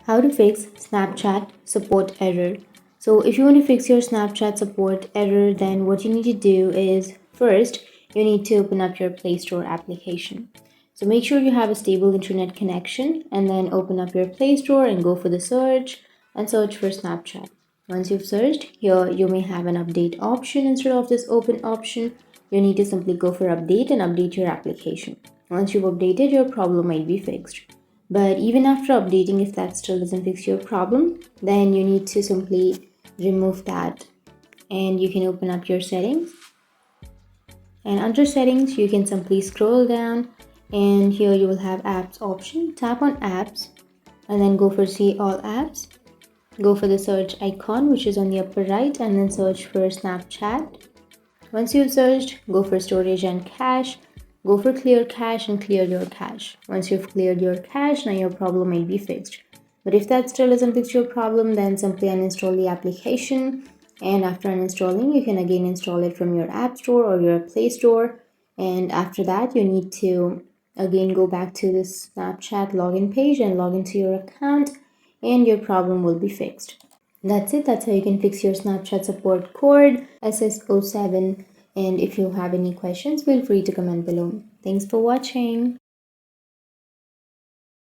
How to fix Snapchat support error. So if you want to fix your Snapchat support error, then what you need to do is first you need to open up your Play Store application. So make sure you have a stable internet connection and then open up your Play Store and go for the search and search for Snapchat. Once you've searched, here you may have an update option instead of this open option. You need to simply go for update and update your application. Once you've updated, your problem might be fixed. But even after updating, if that still doesn't fix your problem, then you need to simply remove that and you can open up your settings. And under settings, you can simply scroll down and here you will have apps option. Tap on apps and then go for see all apps. Go for the search icon which is on the upper right and then search for Snapchat. Once you've searched, go for storage and cache. Go for clear cache and clear your cache. Once you've cleared your cache, now your problem might be fixed. But if that still doesn't fix your problem, then simply uninstall the application. And after uninstalling, you can again install it from your App Store or your Play Store. And after that, you need to again go back to this Snapchat login page and log into your account and your problem will be fixed. That's it. That's how you can fix your Snapchat support code SS07. And if you have any questions, feel free to comment below. Thanks for watching.